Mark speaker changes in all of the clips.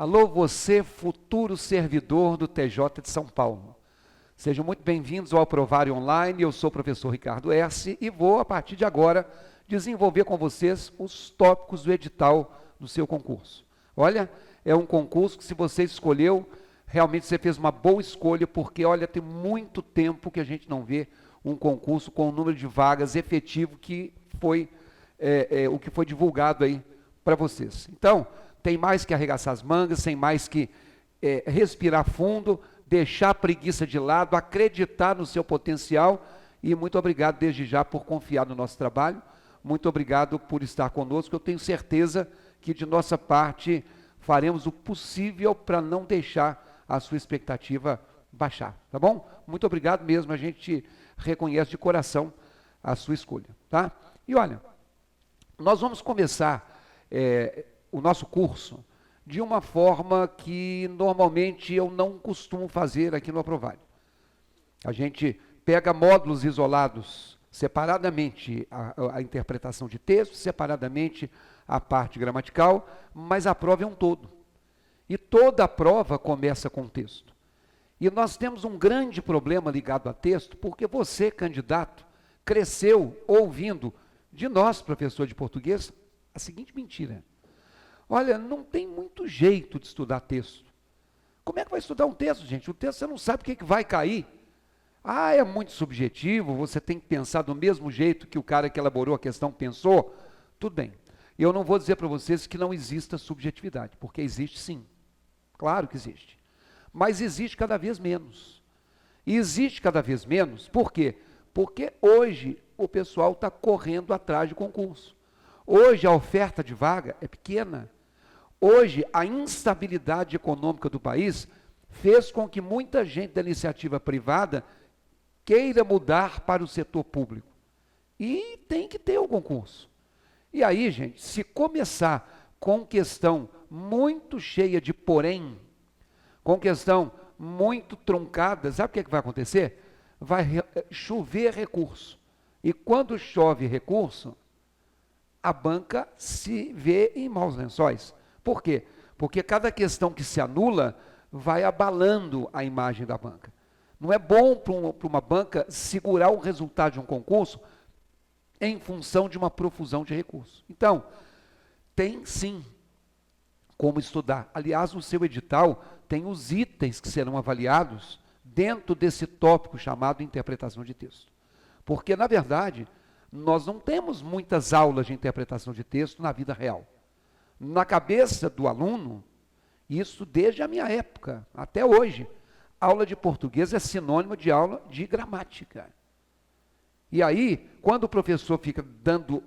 Speaker 1: Alô, você, futuro servidor do TJ de São Paulo. Sejam muito bem-vindos ao Aprovare Online. Eu sou o professor Ricardo Erce e vou, a partir de agora, desenvolver com vocês os tópicos do edital do seu concurso. Olha, é um concurso que, se você escolheu, realmente você fez uma boa escolha, porque, olha, tem muito tempo que a gente não vê um concurso com o número de vagas efetivo que foi o que foi divulgado aí para vocês. Então, tem mais que arregaçar as mangas, tem mais que respirar fundo, deixar a preguiça de lado, acreditar no seu potencial, e muito obrigado desde já por confiar no nosso trabalho, muito obrigado por estar conosco. Eu tenho certeza que de nossa parte faremos o possível para não deixar a sua expectativa baixar, tá bom? Muito obrigado mesmo, a gente reconhece de coração a sua escolha, tá? E olha, nós vamos começar o nosso curso de uma forma que normalmente eu não costumo fazer aqui no Aprovare. A gente pega módulos isolados, separadamente a interpretação de texto, separadamente a parte gramatical, mas a prova é um todo. E toda a prova começa com texto. E nós temos um grande problema ligado a texto, porque você, candidato, cresceu ouvindo de nós, professor de português, a seguinte mentira: olha, não tem muito jeito de estudar texto. Como é que vai estudar um texto, gente? O texto você não sabe o que vai cair. Ah, é muito subjetivo, você tem que pensar do mesmo jeito que o cara que elaborou a questão pensou. Tudo bem. Eu não vou dizer para vocês que não exista subjetividade, porque existe sim. Claro que existe. Mas existe cada vez menos. E existe cada vez menos, por quê? Porque hoje o pessoal está correndo atrás de concurso. Hoje a oferta de vaga é pequena. Hoje a instabilidade econômica do país fez com que muita gente da iniciativa privada queira mudar para o setor público. E tem que ter o concurso. E aí, gente, se começar com questão muito cheia de porém, com questão muito truncada, sabe o que vai acontecer? Vai chover recurso. E quando chove recurso, a banca se vê em maus lençóis. Por quê? Porque cada questão que se anula vai abalando a imagem da banca. Não é bom para uma banca segurar o resultado de um concurso em função de uma profusão de recursos. Então, tem sim como estudar. Aliás, no seu edital tem os itens que serão avaliados dentro desse tópico chamado interpretação de texto. Porque, na verdade, nós não temos muitas aulas de interpretação de texto na vida real. Na cabeça do aluno, isso desde a minha época, até hoje, aula de português é sinônimo de aula de gramática. E aí, quando o professor fica dando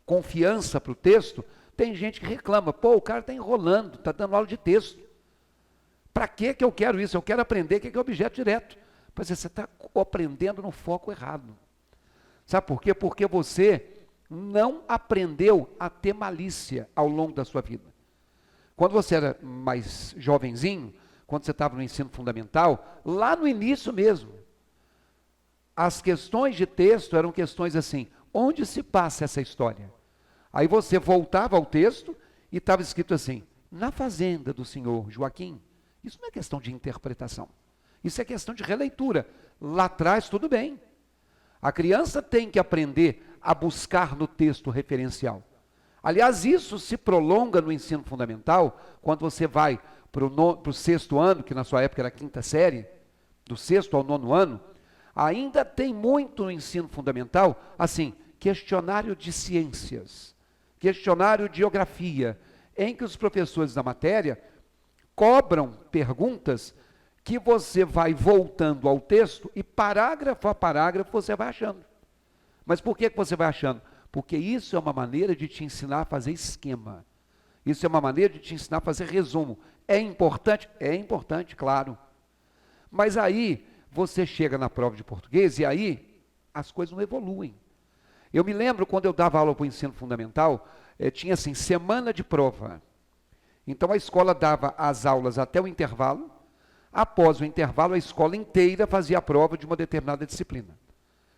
Speaker 1: confiança para o texto, tem gente que reclama: pô, o cara está enrolando, está dando aula de texto. Para que eu quero isso? Eu quero aprender o que é objeto direto. Pois é, você está aprendendo no foco errado. Sabe por quê? Porque você não aprendeu a ter malícia ao longo da sua vida. Quando você era mais jovenzinho, quando você estava no ensino fundamental, lá no início mesmo, as questões de texto eram questões assim: onde se passa essa história? Aí você voltava ao texto e estava escrito assim: na fazenda do senhor Joaquim. Isso não é questão de interpretação. Isso é questão de releitura. Lá atrás, tudo bem. A criança tem que aprender a buscar no texto referencial. Aliás, isso se prolonga no ensino fundamental, quando você vai para o sexto ano, que na sua época era a quinta série, do sexto ao nono ano, ainda tem muito no ensino fundamental, assim, questionário de ciências, questionário de geografia, em que os professores da matéria cobram perguntas que você vai voltando ao texto e parágrafo a parágrafo você vai achando. Mas por que você vai achando? Porque isso é uma maneira de te ensinar a fazer esquema. Isso é uma maneira de te ensinar a fazer resumo. É importante? É importante, claro. Mas aí você chega na prova de português e aí as coisas não evoluem. Eu me lembro quando eu dava aula para o ensino fundamental, tinha assim, semana de prova. Então a escola dava as aulas até o intervalo. Após o intervalo, a escola inteira fazia a prova de uma determinada disciplina.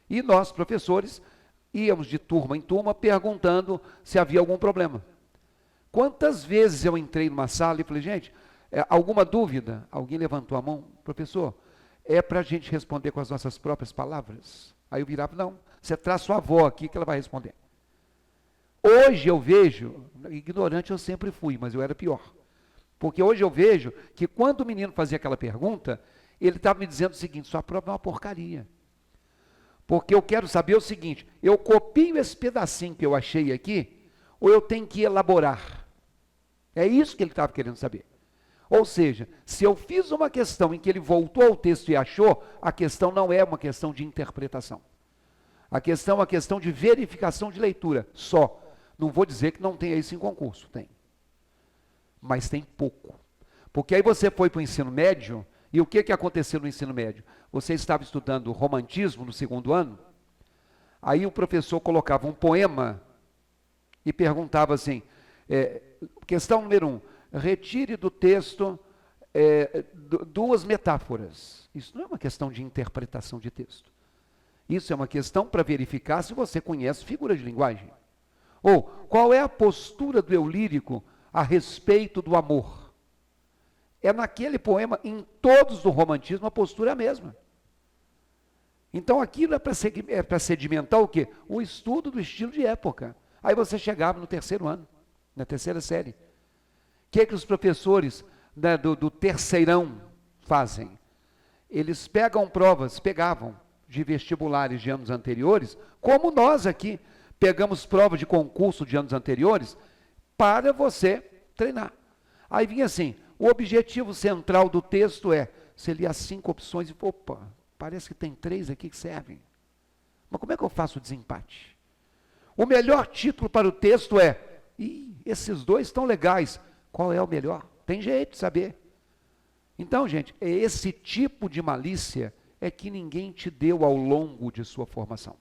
Speaker 1: E nós, professores, íamos de turma em turma perguntando se havia algum problema. Quantas vezes eu entrei numa sala e falei: gente, Alguma dúvida? Alguém levantou a mão? Professor, é para a gente responder com as nossas próprias palavras? Aí eu virava, não, você traz sua avó aqui que ela vai responder. Hoje eu vejo, ignorante eu sempre fui, mas eu era pior. Porque hoje eu vejo que quando o menino fazia aquela pergunta, ele estava me dizendo o seguinte, sua prova é uma porcaria. Porque eu quero saber o seguinte, eu copio esse pedacinho que eu achei aqui, ou eu tenho que elaborar? É isso que ele estava querendo saber. Ou seja, se eu fiz uma questão em que ele voltou ao texto e achou, a questão não é uma questão de interpretação. A questão é uma questão de verificação de leitura, só. Não vou dizer que não tenha isso em concurso, tem. Mas tem pouco. Porque aí você foi para o ensino médio, e o que aconteceu no ensino médio? Você estava estudando romantismo no segundo ano, aí o professor colocava um poema e perguntava assim, questão número 1, retire do texto duas metáforas. Isso não é uma questão de interpretação de texto. Isso é uma questão para verificar se você conhece figura de linguagem. Ou, qual é a postura do eu lírico a respeito do amor? É naquele poema, em todos do romantismo, a postura é a mesma. Então aquilo é para sedimentar o quê? O estudo do estilo de época. Aí você chegava no terceiro ano, na terceira série. O que os professores do terceirão fazem? Eles pegavam de vestibulares de anos anteriores, como nós aqui pegamos prova de concurso de anos anteriores, para você treinar. Aí vinha assim, o objetivo central do texto é, você lia as 5 opções e, opa, parece que tem 3 aqui que servem. Mas como é que eu faço o desempate? O melhor título para o texto é, esses 2 estão legais, qual é o melhor? Tem jeito de saber. Então, gente, esse tipo de malícia é que ninguém te deu ao longo de sua formação.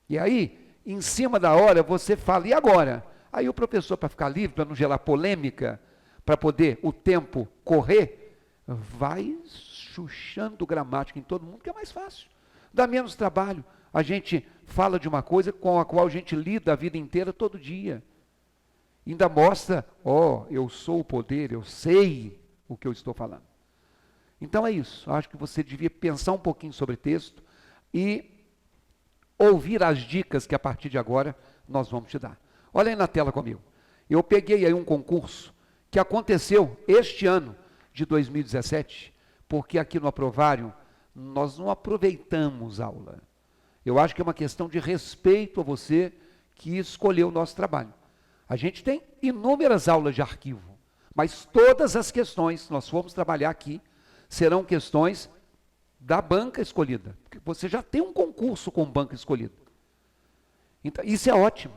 Speaker 1: E aí, em cima da hora, você fala, e agora? Aí o professor, para ficar livre, para não gerar polêmica, para poder o tempo correr, vai chuchando gramática em todo mundo, que é mais fácil. Dá menos trabalho. A gente fala de uma coisa com a qual a gente lida a vida inteira, todo dia. Ainda mostra, eu sou o poder, eu sei o que eu estou falando. Então é isso. Acho que você devia pensar um pouquinho sobre texto e ouvir as dicas que a partir de agora nós vamos te dar. Olha aí na tela comigo. Eu peguei aí um concurso que aconteceu este ano de 2017, porque aqui no Aprovário nós não aproveitamos aula. Eu acho que é uma questão de respeito a você que escolheu o nosso trabalho. A gente tem inúmeras aulas de arquivo, mas todas as questões que nós formos trabalhar aqui serão questões da banca escolhida. Porque você já tem um concurso com banca escolhida. Então, isso é ótimo,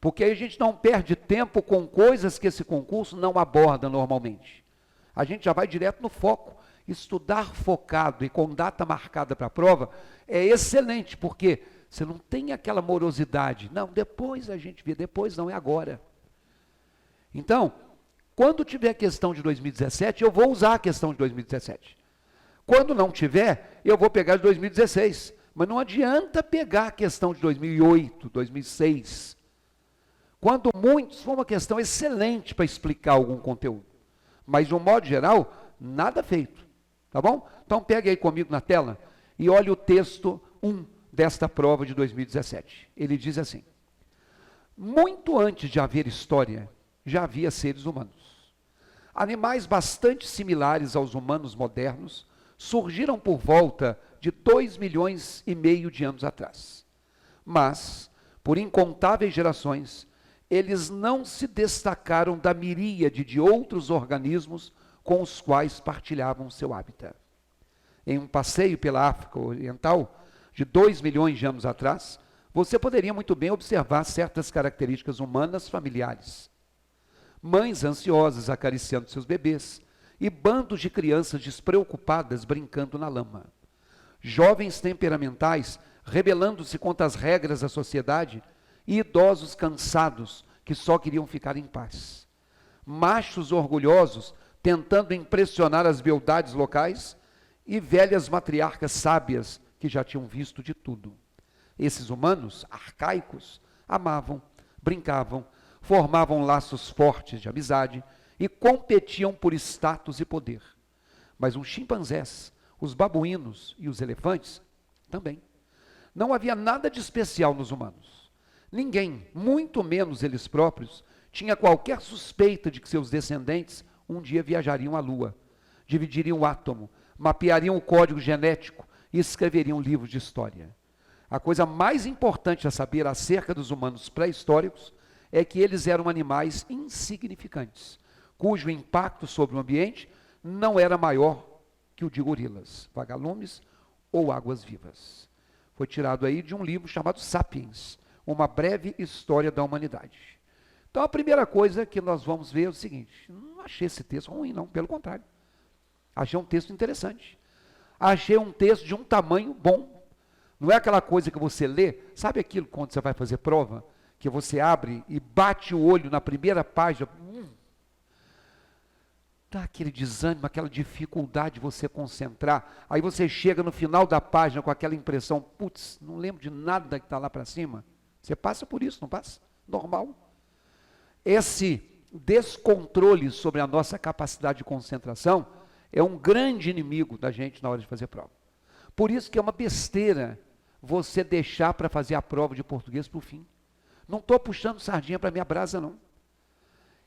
Speaker 1: porque aí a gente não perde tempo com coisas que esse concurso não aborda normalmente. A gente já vai direto no foco. Estudar focado e com data marcada para a prova é excelente, porque você não tem aquela morosidade. Não, depois a gente vê, depois não, é agora. Então, quando tiver a questão de 2017, eu vou usar a questão de 2017. Quando não tiver, eu vou pegar de 2016. Mas não adianta pegar a questão de 2008, 2006. Quando muitos, for uma questão excelente para explicar algum conteúdo. Mas, de um modo geral, nada feito. Tá bom? Então, pegue aí comigo na tela e olhe o texto 1 desta prova de 2017. Ele diz assim: muito antes de haver história, já havia seres humanos. Animais bastante similares aos humanos modernos surgiram por volta de 2,5 milhões de anos atrás. Mas, por incontáveis gerações, eles não se destacaram da miríade de outros organismos com os quais partilhavam seu hábitat. Em um passeio pela África Oriental, de 2 milhões de anos atrás, você poderia muito bem observar certas características humanas familiares. Mães ansiosas acariciando seus bebês e bandos de crianças despreocupadas brincando na lama. Jovens temperamentais rebelando-se contra as regras da sociedade e idosos cansados que só queriam ficar em paz. Machos orgulhosos tentando impressionar as beldades locais e velhas matriarcas sábias que já tinham visto de tudo. Esses humanos arcaicos amavam, brincavam, formavam laços fortes de amizade e competiam por status e poder. Mas os chimpanzés, os babuínos e os elefantes também. Não havia nada de especial nos humanos. Ninguém, muito menos eles próprios, tinha qualquer suspeita de que seus descendentes um dia viajariam à Lua, dividiriam o átomo, mapeariam o código genético e escreveriam livros de história. A coisa mais importante a saber acerca dos humanos pré-históricos é que eles eram animais insignificantes, cujo impacto sobre o ambiente não era maior que o de gorilas, vagalumes ou águas-vivas. Foi tirado aí de um livro chamado Sapiens, uma breve história da humanidade. Então a primeira coisa que nós vamos ver é o seguinte, não achei esse texto ruim não, pelo contrário. Achei um texto interessante. Achei um texto de um tamanho bom. Não é aquela coisa que você lê, sabe aquilo quando você vai fazer prova, que você abre e bate o olho na primeira página, dá aquele desânimo, aquela dificuldade de você concentrar, aí você chega no final da página com aquela impressão, putz, não lembro de nada que está lá para cima. Você passa por isso, não passa? Normal. Esse descontrole sobre a nossa capacidade de concentração é um grande inimigo da gente na hora de fazer prova. Por isso que é uma besteira você deixar para fazer a prova de português para o fim. Não estou puxando sardinha para minha brasa, não.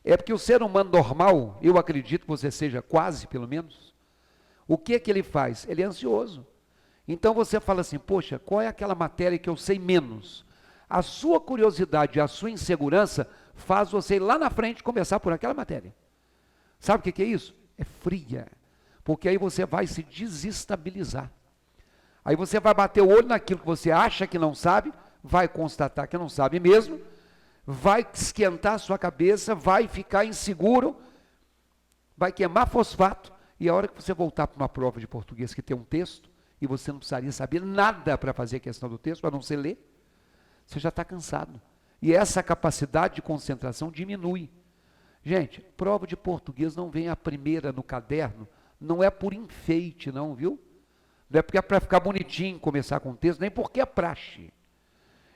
Speaker 1: É porque o ser humano normal, eu acredito que você seja quase, pelo menos, o que ele faz? Ele é ansioso. Então você fala assim, poxa, qual é aquela matéria que eu sei menos? A sua curiosidade, a sua insegurança faz você ir lá na frente começar por aquela matéria. Sabe o que é isso? É fria. Porque aí você vai se desestabilizar. Aí você vai bater o olho naquilo que você acha que não sabe, vai constatar que não sabe mesmo, vai esquentar a sua cabeça, vai ficar inseguro, vai queimar fosfato, e a hora que você voltar para uma prova de português que tem um texto, e você não precisaria saber nada para fazer a questão do texto, a não ser ler, você já está cansado. E essa capacidade de concentração diminui. Gente, prova de português não vem a primeira no caderno, não é por enfeite não, viu? Não é porque é para ficar bonitinho começar com o texto, nem porque é praxe.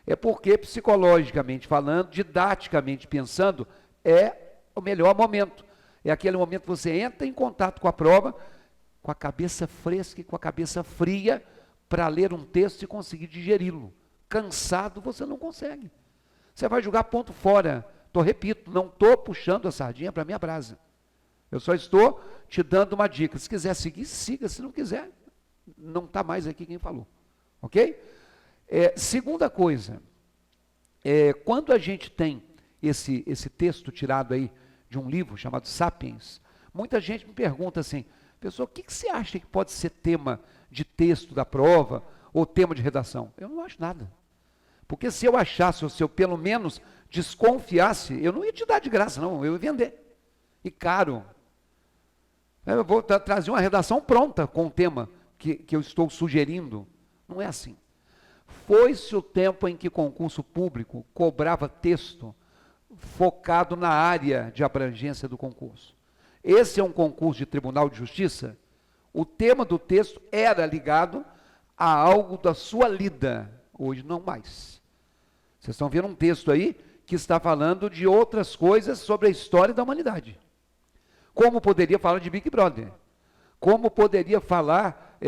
Speaker 1: É porque, psicologicamente falando, didaticamente pensando, é o melhor momento. É aquele momento que você entra em contato com a prova, com a cabeça fresca e com a cabeça fria, para ler um texto e conseguir digeri-lo. Cansado, você não consegue. Você vai jogar ponto fora. Repito, não estou puxando a sardinha para a minha brasa. Eu só estou te dando uma dica. Se quiser seguir, siga. Se não quiser, não está mais aqui quem falou. Ok? Segunda coisa, quando a gente tem esse texto tirado aí de um livro chamado Sapiens, muita gente me pergunta assim, pessoal, o que você acha que pode ser tema de texto da prova ou tema de redação? Eu não acho nada. Porque se eu achasse, ou se eu pelo menos desconfiasse, eu não ia te dar de graça, não, eu ia vender. E caro. Eu vou trazer uma redação pronta com o tema que eu estou sugerindo. Não é assim. Foi-se o tempo em que concurso público cobrava texto focado na área de abrangência do concurso. Esse é um concurso de Tribunal de Justiça. O tema do texto era ligado a algo da sua lida. Hoje não mais. Vocês estão vendo um texto aí que está falando de outras coisas sobre a história da humanidade. Como poderia falar de Big Brother? Como poderia falar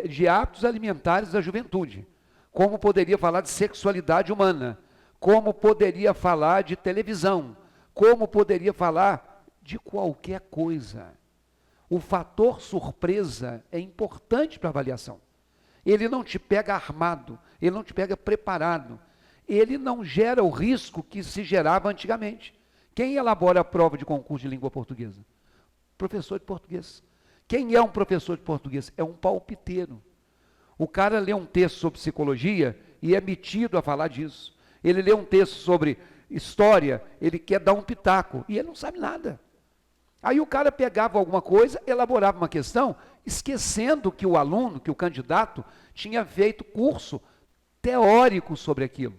Speaker 1: de hábitos alimentares da juventude? Como poderia falar de sexualidade humana? Como poderia falar de televisão? Como poderia falar de qualquer coisa? O fator surpresa é importante para a avaliação. Ele não te pega armado, ele não te pega preparado, ele não gera o risco que se gerava antigamente. Quem elabora a prova de concurso de língua portuguesa? Professor de português. Quem é um professor de português? É um palpiteiro. O cara lê um texto sobre psicologia e é metido a falar disso. Ele lê um texto sobre história, ele quer dar um pitaco, e ele não sabe nada. Aí o cara pegava alguma coisa, elaborava uma questão, esquecendo que o aluno, que o candidato, tinha feito curso teórico sobre aquilo.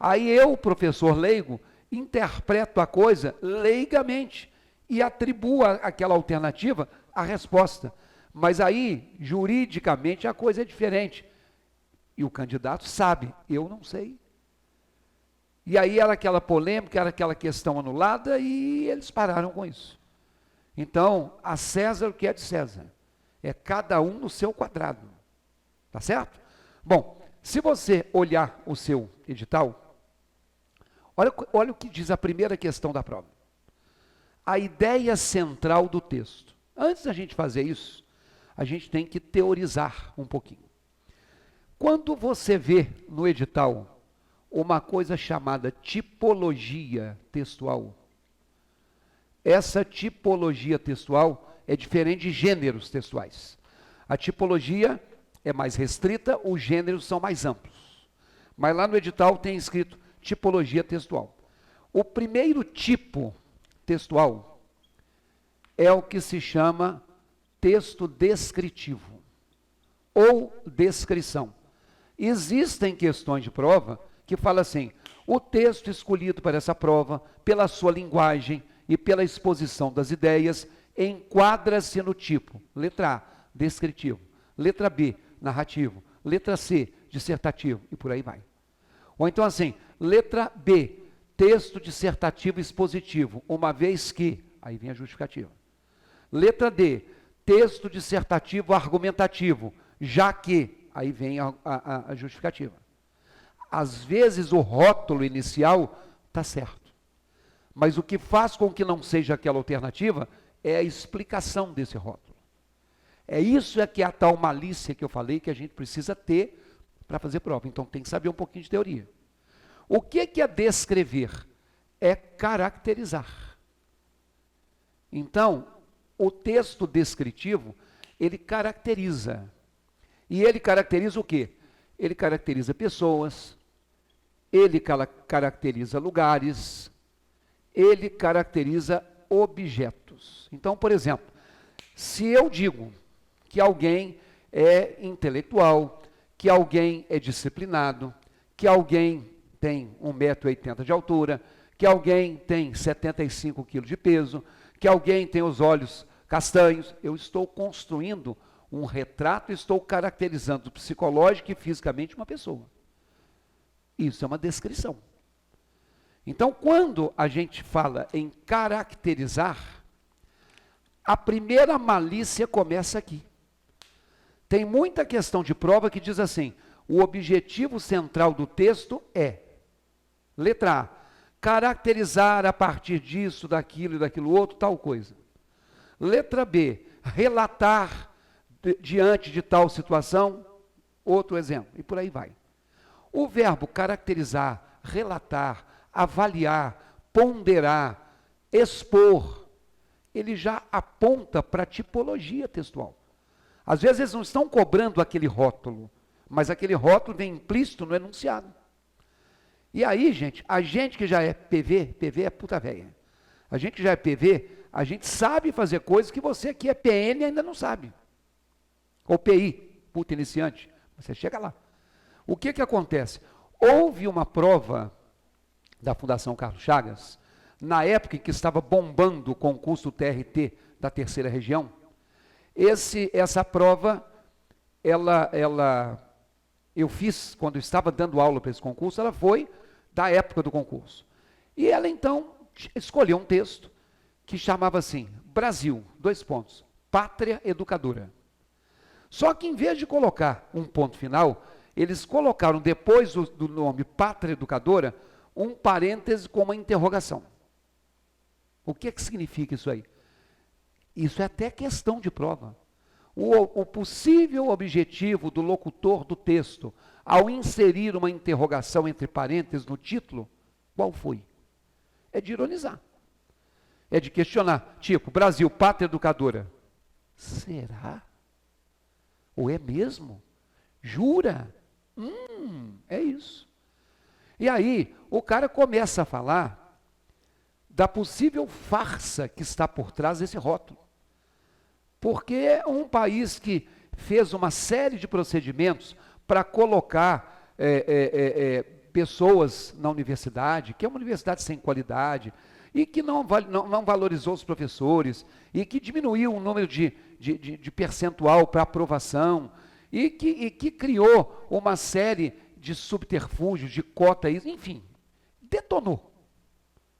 Speaker 1: Aí eu, professor leigo, interpreto a coisa leigamente e atribuo àquela alternativa a resposta. Mas aí, juridicamente, a coisa é diferente. E o candidato sabe, eu não sei. E aí era aquela polêmica, era aquela questão anulada e eles pararam com isso. Então, a César o que é de César. É cada um no seu quadrado. Tá certo? Bom, se você olhar o seu edital, olha o que diz a primeira questão da prova. A ideia central do texto. Antes da gente fazer isso, a gente tem que teorizar um pouquinho. Quando você vê no edital uma coisa chamada tipologia textual, essa tipologia textual é diferente de gêneros textuais. A tipologia é mais restrita, os gêneros são mais amplos. Mas lá no edital tem escrito tipologia textual. O primeiro tipo textual é o que se chama texto descritivo ou descrição. Existem questões de prova que falam assim, o texto escolhido para essa prova, pela sua linguagem e pela exposição das ideias, enquadra-se no tipo, letra A, descritivo, letra B, narrativo, letra C, dissertativo, e por aí vai. Ou então assim, letra B, texto dissertativo expositivo, uma vez que, aí vem a justificativa. Letra D, texto dissertativo argumentativo, já que, aí vem a justificativa. Às vezes o rótulo inicial está certo, mas o que faz com que não seja aquela alternativa é a explicação desse rótulo. É isso que é a tal malícia que eu falei que a gente precisa ter para fazer prova. Então tem que saber um pouquinho de teoria. O que é descrever? É caracterizar. Então, o texto descritivo, ele caracteriza. E ele caracteriza o quê? Ele caracteriza pessoas, ele caracteriza lugares, ele caracteriza objetos. Então, por exemplo, se eu digo que alguém é intelectual, que alguém é disciplinado, que alguém tem 1,80 m de altura, que alguém tem 75 kg de peso, que alguém tem os olhos castanhos, eu estou construindo um retrato, estou caracterizando psicológica e fisicamente uma pessoa. Isso é uma descrição. Então, quando a gente fala em caracterizar, a primeira malícia começa aqui. Tem muita questão de prova que diz assim, o objetivo central do texto é, letra A, caracterizar a partir disso, daquilo e daquilo outro, tal coisa. Letra B, relatar diante de tal situação, outro exemplo, e por aí vai. O verbo caracterizar, relatar, avaliar, ponderar, expor, ele já aponta para a tipologia textual. Às vezes eles não estão cobrando aquele rótulo, mas aquele rótulo vem implícito no enunciado. E aí, gente, a gente que já é PV é puta velha. A gente que já é PV, a gente sabe fazer coisas que você que é PN ainda não sabe. Ou PI, puta iniciante, você chega lá. O que acontece? Houve uma prova da Fundação Carlos Chagas, na época em que estava bombando o concurso TRT da terceira região. Essa prova, eu fiz, quando eu estava dando aula para esse concurso, ela foi da época do concurso. E ela então escolheu um texto que chamava assim, Brasil, : Pátria Educadora. Só que em vez de colocar um ponto final, eles colocaram depois do nome Pátria Educadora, um parêntese com uma interrogação. O que significa isso aí? Isso é até questão de prova. O possível objetivo do locutor do texto, ao inserir uma interrogação entre parênteses no título, qual foi? É de ironizar. É de questionar. Tipo, Brasil, Pátria Educadora. Será? Ou é mesmo? Jura? É isso. E aí, o cara começa a falar da possível farsa que está por trás desse rótulo. Porque é um país que fez uma série de procedimentos para colocar pessoas na universidade, que é uma universidade sem qualidade, e que não valorizou os professores, e que diminuiu o número de percentual para aprovação, e que criou uma série de subterfúgios, de cota, enfim, detonou.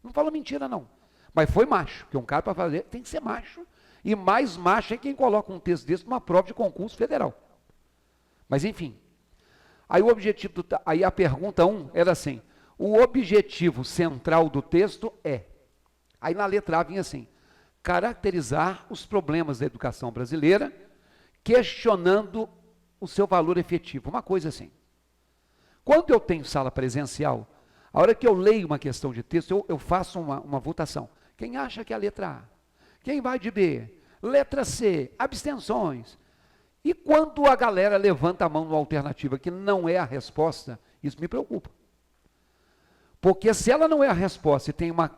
Speaker 1: Não falo mentira não. Mas foi macho, porque um cara para fazer tem que ser macho. E mais macho é quem coloca um texto desse numa prova de concurso federal. Mas enfim. Aí o objetivo, aí a pergunta 1 era assim, o objetivo central do texto é, aí na letra A vinha assim, caracterizar os problemas da educação brasileira, questionando o seu valor efetivo, uma coisa assim. Quando eu tenho sala presencial, a hora que eu leio uma questão de texto, eu faço uma votação. Quem acha que é a letra A? Quem vai de B? Letra C, abstenções. E quando a galera levanta a mão numa alternativa que não é a resposta, isso me preocupa. Porque se ela não é a resposta e tem uma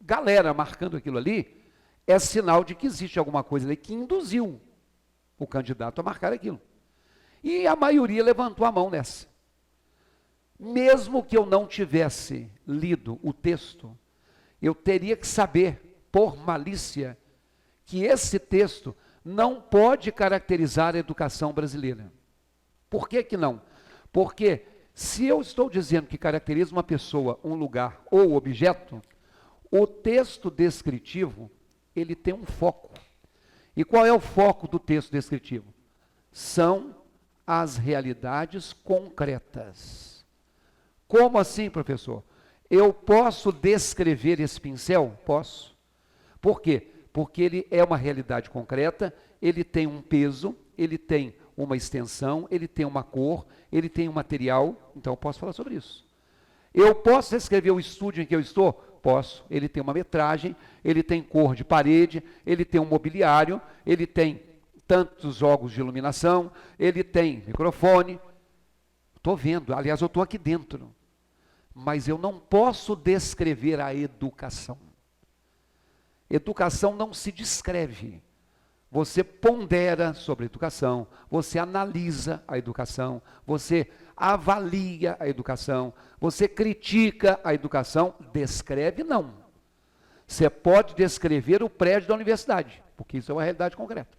Speaker 1: galera marcando aquilo ali, é sinal de que existe alguma coisa ali que induziu o candidato a marcar aquilo. E a maioria levantou a mão nessa. Mesmo que eu não tivesse lido o texto, eu teria que saber, por malícia, que esse texto não pode caracterizar a educação brasileira. Por que que não? Porque se eu estou dizendo que caracteriza uma pessoa, um lugar ou objeto, o texto descritivo, ele tem um foco. E qual é o foco do texto descritivo? São as realidades concretas. Como assim, professor? Eu posso descrever esse pincel? Posso. Por quê? Porque ele é uma realidade concreta, ele tem um peso, ele tem uma extensão, ele tem uma cor, ele tem um material, então eu posso falar sobre isso. Eu posso descrever o estúdio em que eu estou? Posso. Ele tem uma metragem, ele tem cor de parede, ele tem um mobiliário, ele tem tantos jogos de iluminação, ele tem microfone. Estou vendo, aliás, eu estou aqui dentro. Mas eu não posso descrever a educação. Educação não se descreve. Você pondera sobre a educação, você analisa a educação, você avalia a educação, você critica a educação, descreve não. Você pode descrever o prédio da universidade, porque isso é uma realidade concreta.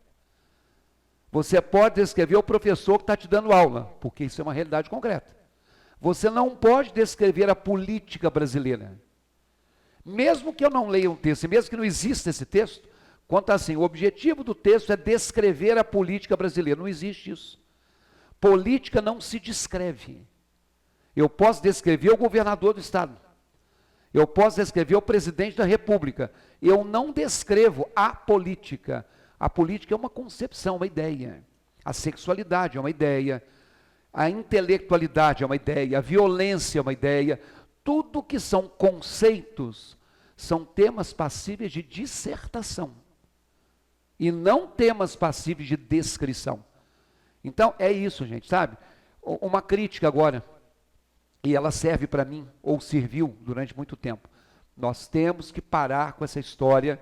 Speaker 1: Você pode descrever o professor que está te dando aula, porque isso é uma realidade concreta. Você não pode descrever a política brasileira. Mesmo que eu não leia um texto, mesmo que não exista esse texto, conta assim, o objetivo do texto é descrever a política brasileira. Não existe isso. Política não se descreve. Eu posso descrever o governador do estado. Eu posso descrever o presidente da república. Eu não descrevo a política. A política é uma concepção, uma ideia. A sexualidade é uma ideia. A intelectualidade é uma ideia. A violência é uma ideia. Tudo que são conceitos são temas passíveis de dissertação e não temas passíveis de descrição. Então é isso, gente, sabe? Uma crítica agora, e ela serve para mim, ou serviu durante muito tempo. Nós temos que parar com essa história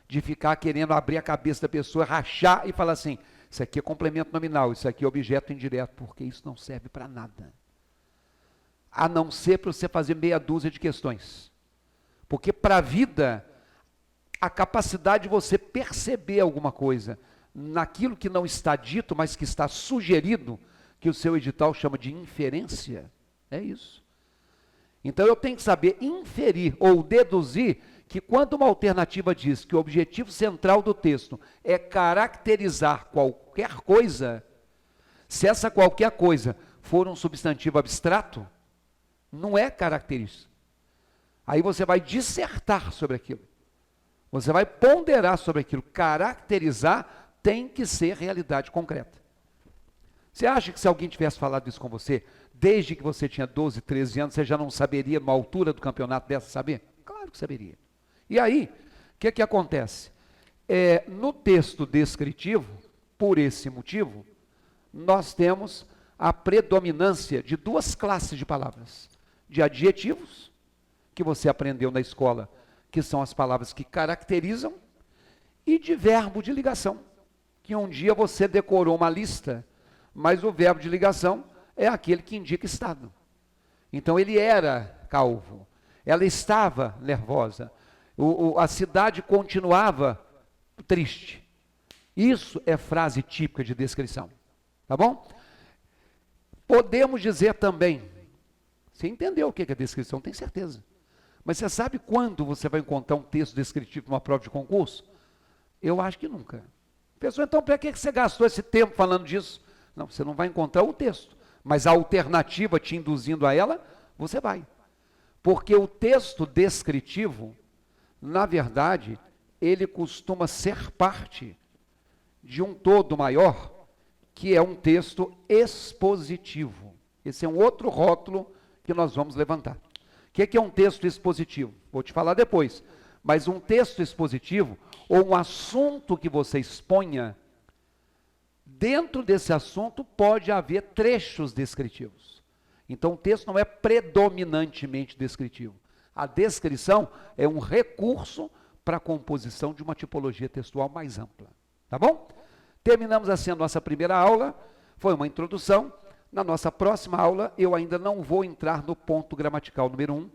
Speaker 1: de ficar querendo abrir a cabeça da pessoa, rachar e falar assim, isso aqui é complemento nominal, isso aqui é objeto indireto, porque isso não serve para nada. A não ser para você fazer meia dúzia de questões. Porque para a vida, a capacidade de você perceber alguma coisa naquilo que não está dito, mas que está sugerido, que o seu edital chama de inferência, é isso. Então eu tenho que saber inferir ou deduzir que quando uma alternativa diz que o objetivo central do texto é caracterizar qualquer coisa, se essa qualquer coisa for um substantivo abstrato, não é característico. Aí você vai dissertar sobre aquilo. Você vai ponderar sobre aquilo. Caracterizar tem que ser realidade concreta. Você acha que se alguém tivesse falado isso com você, desde que você tinha 12, 13 anos, você já não saberia, numa altura do campeonato dessa, saber? Claro que saberia. E aí, o que acontece? No texto descritivo, por esse motivo, nós temos a predominância de duas classes de palavras. De adjetivos, que você aprendeu na escola, que são as palavras que caracterizam, e de verbo de ligação, que um dia você decorou uma lista, mas o verbo de ligação é aquele que indica estado. Então ele era calvo, ela estava nervosa, a cidade continuava triste. Isso é frase típica de descrição, tá bom? Podemos dizer também, você entendeu o que é descrição, tem certeza. Mas você sabe quando você vai encontrar um texto descritivo numa prova de concurso? Eu acho que nunca. Pessoal, então para que você gastou esse tempo falando disso? Não, você não vai encontrar o texto, mas a alternativa te induzindo a ela, você vai. Porque o texto descritivo, na verdade, ele costuma ser parte de um todo maior, que é um texto expositivo. Esse é um outro rótulo que nós vamos levantar. O que é um texto expositivo? Vou te falar depois. Mas um texto expositivo, ou um assunto que você exponha, dentro desse assunto pode haver trechos descritivos. Então o texto não é predominantemente descritivo. A descrição é um recurso para a composição de uma tipologia textual mais ampla. Tá bom? Terminamos assim a nossa primeira aula. Foi uma introdução. Na nossa próxima aula, eu ainda não vou entrar no ponto gramatical número 1.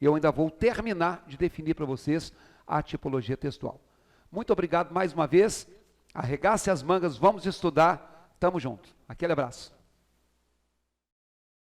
Speaker 1: Eu ainda vou terminar de definir para vocês a tipologia textual. Muito obrigado mais uma vez. Arregace as mangas, vamos estudar. Tamo junto. Aquele abraço.